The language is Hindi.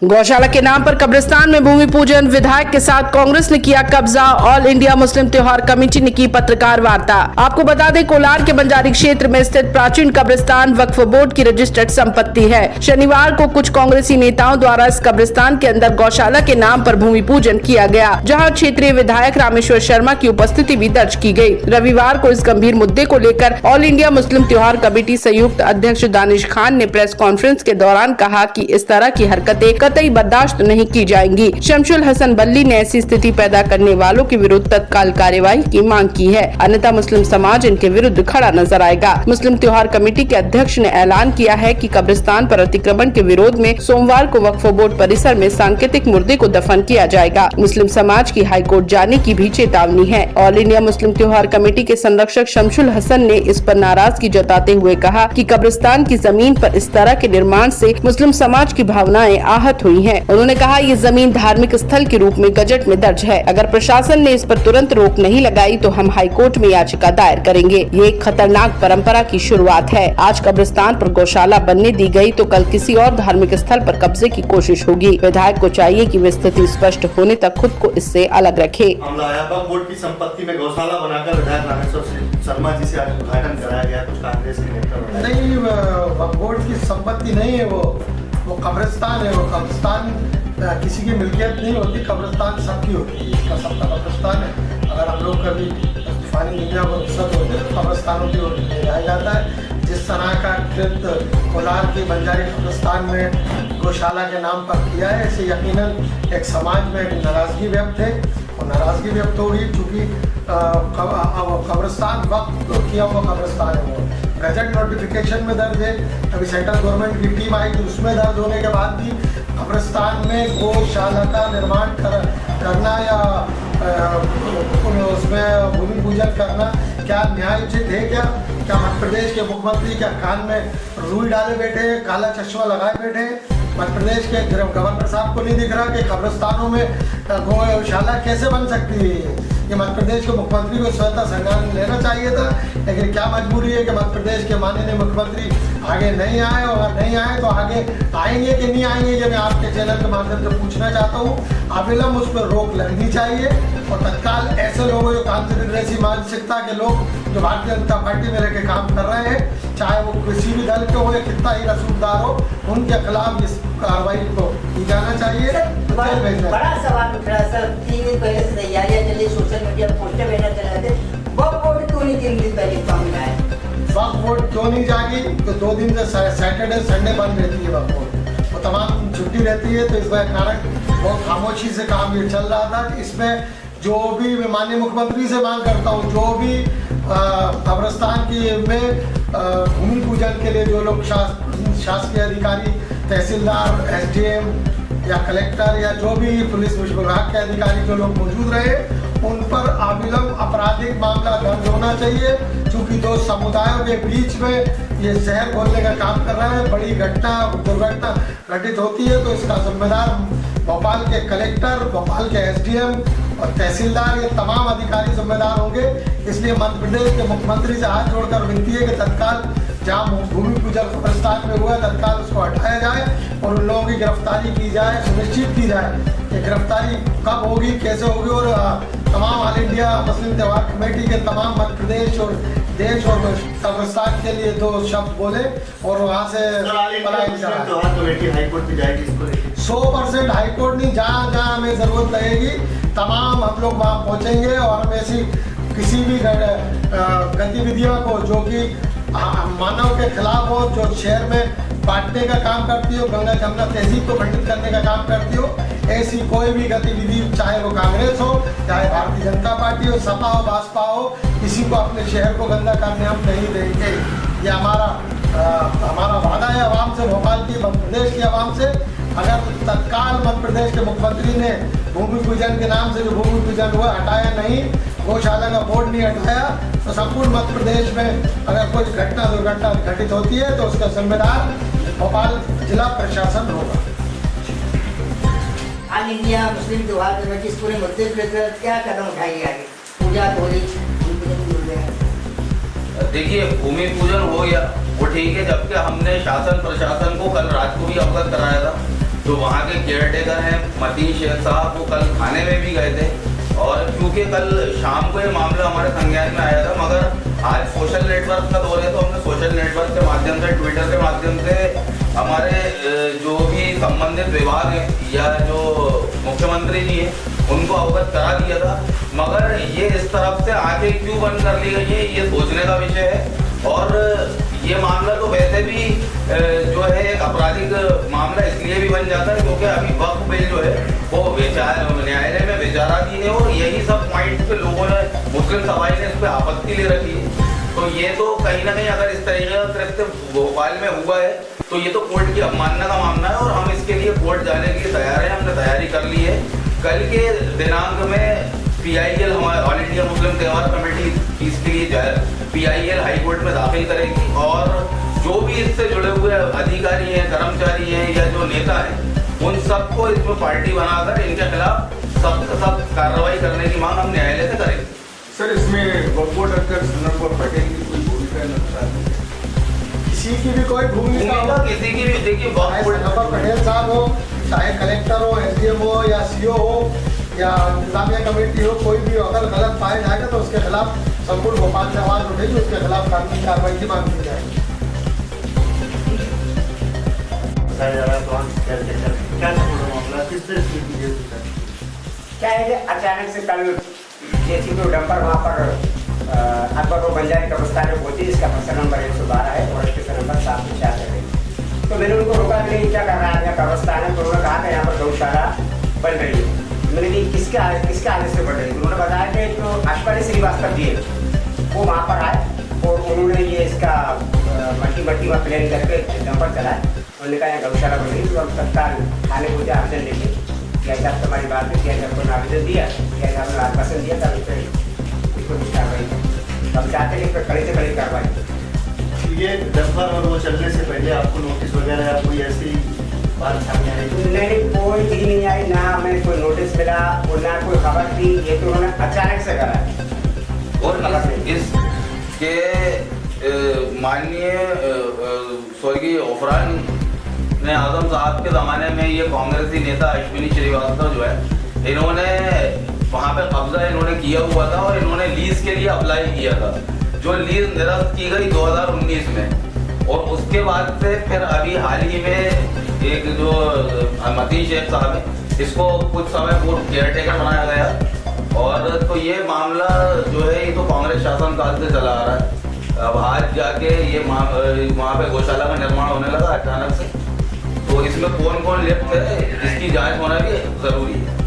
गौशाला के नाम पर कब्रिस्तान में भूमि पूजन, विधायक के साथ कांग्रेस ने किया कब्जा, ऑल इंडिया मुस्लिम त्योहार कमेटी ने की पत्रकार वार्ता। आपको बता दें, कोलार के बंजारी क्षेत्र में स्थित प्राचीन कब्रिस्तान वक्फ बोर्ड की रजिस्टर्ड संपत्ति है। शनिवार को कुछ कांग्रेसी नेताओं द्वारा इस कब्रिस्तान के अंदर गौशाला के नाम पर भूमि पूजन किया गया, जहाँ क्षेत्रीय विधायक रामेश्वर शर्मा की उपस्थिति भी दर्ज की गयी। रविवार को इस गंभीर मुद्दे को लेकर ऑल इंडिया मुस्लिम त्योहार कमेटी संयुक्त अध्यक्ष दानिश खान ने प्रेस कॉन्फ्रेंस के दौरान कहा कि इस तरह की हरकतें कतई बर्दाश्त नहीं की जाएंगी। शमशुल हसन बल्ली ने ऐसी स्थिति पैदा करने वालों के विरुद्ध तत्काल कार्यवाही की मांग की है, अन्यथा मुस्लिम समाज इनके विरुद्ध खड़ा नजर आएगा। मुस्लिम त्योहार कमेटी के अध्यक्ष ने ऐलान किया है कि कब्रिस्तान पर अतिक्रमण के विरोध में सोमवार को वक्फ बोर्ड परिसर में सांकेतिक मुर्दे को दफन किया जाएगा। मुस्लिम समाज की हाईकोर्ट जाने की भी चेतावनी है। ऑल इंडिया मुस्लिम त्योहार कमेटी के संरक्षक शमशुल हसन ने इस पर नाराजगी जताते हुए कहा कि कब्रिस्तान की जमीन पर इस तरह के निर्माण से मुस्लिम समाज की भावनाएं आहत हुई हैं। उन्होंने कहा, ये जमीन धार्मिक स्थल के रूप में गजट में दर्ज है। अगर प्रशासन ने इस पर तुरंत रोक नहीं लगाई तो हम हाईकोर्ट में याचिका दायर करेंगे। ये एक खतरनाक परंपरा की शुरुआत है। आज कब्रिस्तान पर गौशाला बनने दी गई तो कल किसी और धार्मिक स्थल पर कब्जे की कोशिश होगी। विधायक को चाहिए कि वे स्थिति स्पष्ट होने तक खुद को इससे अलग रखे। वक्फ बोर्ड की संपत्ति में गौशाला बनाकर विधायक रामेश्वर शर्मा जी से आज उद्घाटन कराया गया। कुछ कांग्रेस के नेता नहीं, वक्फ बोर्ड की संपत्ति नहीं है, वो कब्रिस्तान है। वो कब्रिस्तान किसी की मिल्कियत नहीं होती, कब्रिस्तान सबकी होती है। इसका सबका कब्रिस्तान है। अगर हम लोग कभी तूफानी दुनिया को रुखसत होते हैं तो कब्रिस्तानों की ओर ले जाया जाता है। जिस तरह का कृत्य कोलार के बंजारी कब्रिस्तान में गौशाला के नाम पर किया है, इससे यकीनन एक समाज में नाराजगी व्यक्त है और नाराजगी व्यक्त होगी, चूँकि कब्रिस्तान वक्त किया हुआ कब्रिस्तान है। वो गजट नोटिफिकेशन में दर्ज है। अभी सेंट्रल गवर्नमेंट की टीम आई थी, उसमें दर्ज होने के बाद भी कब्रिस्तान में गौशाला का निर्माण करना या उसमें भूमि पूजन करना क्या न्यायोचित है? क्या मध्य प्रदेश के मुख्यमंत्री क्या कान में रुई डाले बैठे हैं, काला चश्मा लगाए बैठे हैं? मध्य प्रदेश के गवर्नर साहब को नहीं दिख रहा कि कब्रिस्तानों में गौशाला कैसे बन सकती है? ये मध्य प्रदेश के मुख्यमंत्री को स्वतः संज्ञान लेना चाहिए था, लेकिन क्या मजबूरी है कि मध्य प्रदेश के माननीय मुख्यमंत्री आगे नहीं आए, और नहीं आए तो आगे आएंगे कि नहीं आएंगे, ये मैं आपके चैनल के माध्यम से पूछना चाहता हूँ। अविलंब उस पर रोक लगनी चाहिए और तत्काल ऐसे लोगों जो कांग्रेसी मानसिकता के लोग जो भारतीय जनता पार्टी में रहकर काम कर रहे हैं, चाहे वो किसी भी दल के हो या कितना ही रसूखदार हो, उनके खिलाफ इस कार्रवाई को की जाना चाहिए। बड़ा सवाल उठ रहा है सर, 3 दिन पहले से तैयारियां चली, सोशल मीडिया पर पोस्टर बैनर चल रहे थे, वक्फ बोर्ड क्यों नहीं 3 दिन पहले सामने आए? वक्फ बोर्ड क्यों नहीं जागी? तो 2 दिन से सैटरडे संडे बंद रहती है वक्फ बोर्ड, वो तमाम छुट्टी रहती है, तो इस कारण बहुत खामोशी से काम ये चल रहा था। इसमें जो भी मैं माननीय मुख्यमंत्री से मांग करता हूँ, जो भी कब्रिस्तान की में भूमि पूजन के लिए जो लोग शासकीय अधिकारी, तहसीलदार, SDM या कलेक्टर या जो भी पुलिस विभाग के अधिकारी जो लोग मौजूद रहे, उन पर अविलंब आपराधिक मामला दर्ज होना चाहिए, क्योंकि दो समुदायों के बीच में ये शहर खोलने का काम कर रहा है। बड़ी दुर्घटना घटित होती है तो इसका जिम्मेदार भोपाल के कलेक्टर, भोपाल के SDM और तहसीलदार, ये तमाम अधिकारी जिम्मेदार होंगे। इसलिए मध्य प्रदेश के मुख्यमंत्री से हाथ जोड़कर विनती है कि तत्काल जहाँ भूमि पूजन कब्रिस्तान में हुआ, तत्काल उसको हटाया जाए और उन लोगों की गिरफ्तारी की जाए, सुनिश्चित की जाए। ये गिरफ्तारी कब होगी, कैसे होगी, और तमाम ऑल इंडिया मुस्लिम त्योहार कमेटी के तमाम मध्य प्रदेश और देश और कब्रिस्तान के लिए 2 शब्द बोले और वहाँ से 100% हाईकोर्ट नहीं, जहाँ हमें ज़रूरत लगेगी तमाम हम लोग वहाँ पहुँचेंगे और हम ऐसी किसी भी गतिविधियों को जो कि मानव के खिलाफ हो, जो शहर में बांटने का काम करती हो, गंगा जमुना तहजीब को खंडित करने का काम करती हो, ऐसी कोई भी गतिविधि, चाहे वो कांग्रेस हो, चाहे भारतीय जनता पार्टी हो, सपा हो, भाजपा हो, किसी को अपने शहर को गंदा करने हम नहीं देंगे। ये हमारा वादा है आवाम से, भोपाल की, मध्य प्रदेश की आवाम से। अगर तत्काल मध्य प्रदेश के मुख्यमंत्री ने भूमि पूजन के नाम से जो भूमि पूजन हुआ हटाया नहीं, गौशाला का बोर्ड नहीं हटाया, तो संपूर्ण मध्य प्रदेश में अगर कोई दुर्घटना घटित होती है तो उसका जिम्मेदार भोपाल जिला प्रशासन होगा। ऑल इंडिया मुस्लिम त्योहार कमेटी इस पूरे मुद्दे पर क्या कदम उठाएगी आगे? पूजा होली देखिए, भूमि पूजन हो गया वो ठीक है, जबकि हमने शासन प्रशासन को कल रात को भी अवगत कराया था जो वहाँ के केयर टेकर हैं मतीन शेख साहब, वो कल थाने में भी गए थे। और क्योंकि कल शाम को ये मामला हमारे संज्ञान में आया था, मगर आज सोशल नेटवर्क का दौर है तो हमने सोशल नेटवर्क के माध्यम से, ट्विटर के माध्यम से हमारे जो भी संबंधित विभाग हैं या जो मुख्यमंत्री जी हैं उनको अवगत करा दिया था। मगर ये इस तरफ से आंखें क्यों बंद कर ली गई है, ये सोचने का विषय है। और ये मामला तो वैसे भी जो है एक आपराधिक मामला इसलिए भी बन जाता है क्योंकि अभी वक्फ बिल जो है वो न्यायालय में विचाराधीन है और यही सब पॉइंट पे लोगों ने, मुस्लिम सभाई ने इस पर आपत्ति ले रखी है। तो ये तो कहीं ना कहीं अगर इस तरीके का कृत्य भोपाल में हुआ है तो ये तो कोर्ट की अवमानना का मामला है और हम इसके लिए कोर्ट जाने के लिए तैयार हैं। हमने तैयारी कर ली है। कल के दिनांक में PIL, हमारे ऑल इंडिया मुस्लिम त्योहार कमेटी, इसके लिए PIL हाई कोर्ट में दाखिल करेगी और जो भी इससे जुड़े हुए अधिकारी हैं, कर्मचारी हैं या जो नेता हैं, उन सबको इसमें पार्टी बनाकर इनके खिलाफ सब कार्रवाई करने की मांग हम न्यायालय से करेंगे। सर, इसमें वक्फ बोर्ड अध्यक्ष सनम पटेल की कोई भूमिका नजर आती है? किसी की भी कोई भूमिका हो, किसी की भी, देखिए वक्फ बोर्ड सनम पटेल साहब हो, चाहे कलेक्टर हो, SDM हो या CO हो या इंतजामिया कमेटी हो, कोई भी अगर गलत पाया जाएगा तो उसके खिलाफ संपूर्ण भोपाल से आवाज उठेगी, उसके खिलाफ कानूनी कार्रवाई की मांग की जाएगी। बताया जा रहा है तो क्या मामला, किस तरह से क्या है कि अचानक से कल JCB डंपर वहाँ पर अकबर बंजारी कब्रिस्तान में पहुंची, जिसका पर्सन नंबर 112 है और स्टेशन नंबर 766 है। तो मैंने उनको रोका कि क्या कर रहा है यहाँ कब्रिस्तान है, तो उन्होंने कहा कि यहाँ पर गौशाला बन रही है। मैंने कहा किसके आदेश से बन रही है? उन्होंने बताया कि जो अश्वनी श्रीवास्तव जी है वो वहाँ पर आए और उन्होंने ये इसका मल्टी में प्लान करके डंपर चलाए। उन्होंने कहा यहाँ गौशाला बन रही है, तो हम तत्काल थाने पहुँचे आवेदन लेके, क्या साहब तुम्हारी बात है, क्या आपको आवेदन दिया, क्या साहब ने आश्वासन दिया था, इसको कुछ कार्रवाई हम चाहते हैं, इस पर कड़ी से कड़ी कार्रवाई। ये डंपर और वो चलने से पहले आपको नोटिस वगैरह या कोई ऐसी बात सामने आई? नहीं, कोई चीज नहीं आई, ना हमें कोई नोटिस मिला और ना कोई खबर थी। ये तो उन्होंने अचानक से करा है। और इसके माननीय स्वर्गीय ओफरान ने आजम साहब के ज़माने में ये कांग्रेसी नेता अश्विनी श्रीवास्तव जो है, इन्होंने वहाँ पे कब्जा इन्होंने किया हुआ था और इन्होंने लीज के लिए अप्लाई किया था, जो लीज निरस्त की गई 2019 में। और उसके बाद से फिर अभी हाल ही में एक जो मतीन शेख साहब है, इसको कुछ समय पूर्व केयर टेकर बनाया गया। और तो ये मामला जो है ये तो कांग्रेस शासन काल से चला आ रहा है। अब आज जाके ये वहाँ पे गौशाला का निर्माण होने लगा अचानक से, तो इसमें कौन कौन लिप्त है इसकी जांच होना भी जरूरी है।